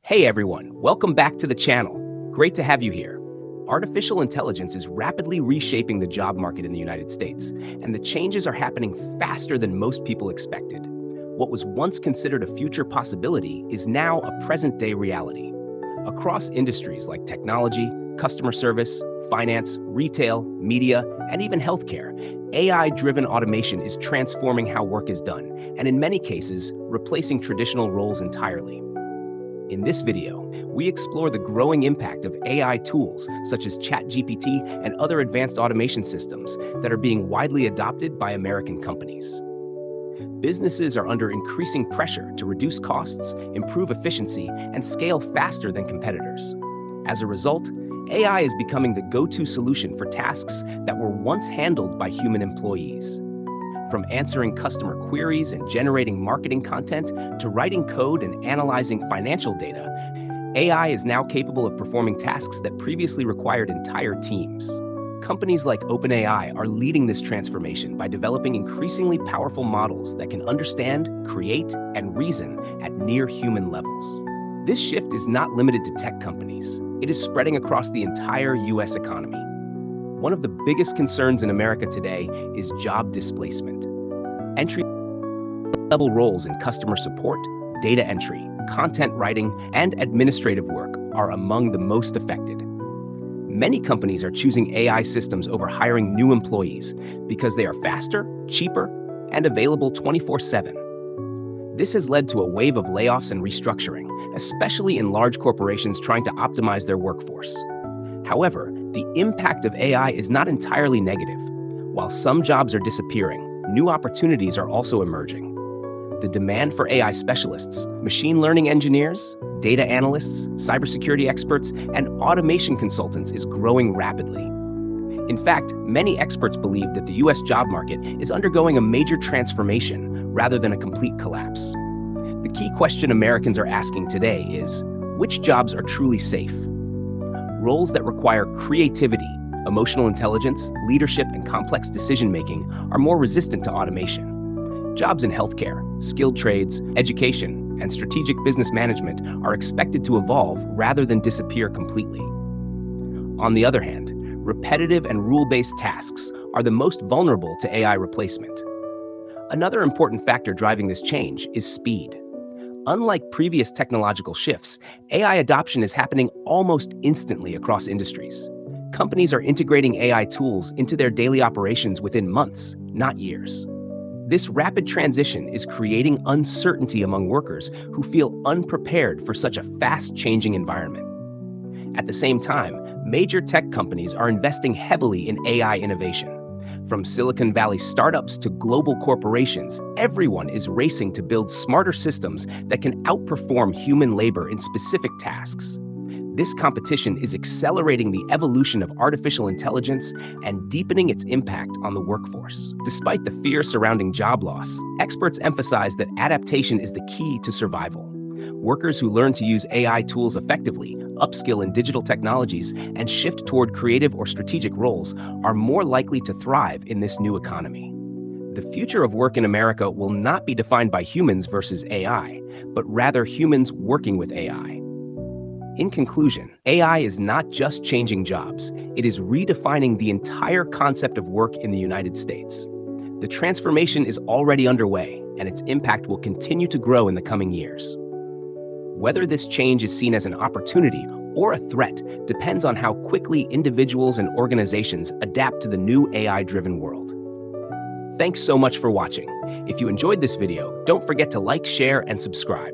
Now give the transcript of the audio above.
Hey everyone, welcome back to the channel. Great to have you here. Artificial intelligence is rapidly reshaping the job market in the United States, and the changes are happening faster than most people expected. What was once considered a future possibility is now a present-day reality. Across industries like technology, customer service, finance, retail, media, and even healthcare, AI-driven automation is transforming how work is done, and in many cases, replacing traditional roles entirely. In this video, we explore the growing impact of AI tools such as ChatGPT and other advanced automation systems that are being widely adopted by American companies. Businesses are under increasing pressure to reduce costs, improve efficiency, and scale faster than competitors. As a result, AI is becoming the go-to solution for tasks that were once handled by human employees. From answering customer queries and generating marketing content to writing code and analyzing financial data, AI is now capable of performing tasks that previously required entire teams. Companies like OpenAI are leading this transformation by developing increasingly powerful models that can understand, create, and reason at near-human levels. This shift is not limited to tech companies. It is spreading across the entire U.S. economy. One of the biggest concerns in America today is job displacement. Entry-level roles in customer support, data entry, content writing, and administrative work are among the most affected. Many companies are choosing AI systems over hiring new employees because they are faster, cheaper, and available 24/7. This has led to a wave of layoffs and restructuring, especially in large corporations trying to optimize their workforce. However, the impact of AI is not entirely negative. While some jobs are disappearing, new opportunities are also emerging. The demand for AI specialists, machine learning engineers, data analysts, cybersecurity experts, and automation consultants is growing rapidly. In fact, many experts believe that the U.S. job market is undergoing a major transformation rather than a complete collapse. The key question Americans are asking today is, which jobs are truly safe? Roles that require creativity, emotional intelligence, leadership, and complex decision-making are more resistant to automation. Jobs in healthcare, skilled trades, education, and strategic business management are expected to evolve rather than disappear completely. On the other hand, repetitive and rule-based tasks are the most vulnerable to AI replacement. Another important factor driving this change is speed. Unlike previous technological shifts, AI adoption is happening almost instantly across industries. Companies are integrating AI tools into their daily operations within months, not years. This rapid transition is creating uncertainty among workers who feel unprepared for such a fast-changing environment. At the same time, major tech companies are investing heavily in AI innovation. From Silicon Valley startups to global corporations, everyone is racing to build smarter systems that can outperform human labor in specific tasks. This competition is accelerating the evolution of artificial intelligence and deepening its impact on the workforce. Despite the fear surrounding job loss, experts emphasize that adaptation is the key to survival. Workers who learn to use AI tools effectively, upskill in digital technologies, and shift toward creative or strategic roles are more likely to thrive in this new economy. The future of work in America will not be defined by humans versus AI, but rather humans working with AI. In conclusion, AI is not just changing jobs, it is redefining the entire concept of work in the United States. The transformation is already underway, and its impact will continue to grow in the coming years. Whether this change is seen as an opportunity or a threat depends on how quickly individuals and organizations adapt to the new AI-driven world. Thanks so much for watching. If you enjoyed this video, don't forget to like, share, and subscribe.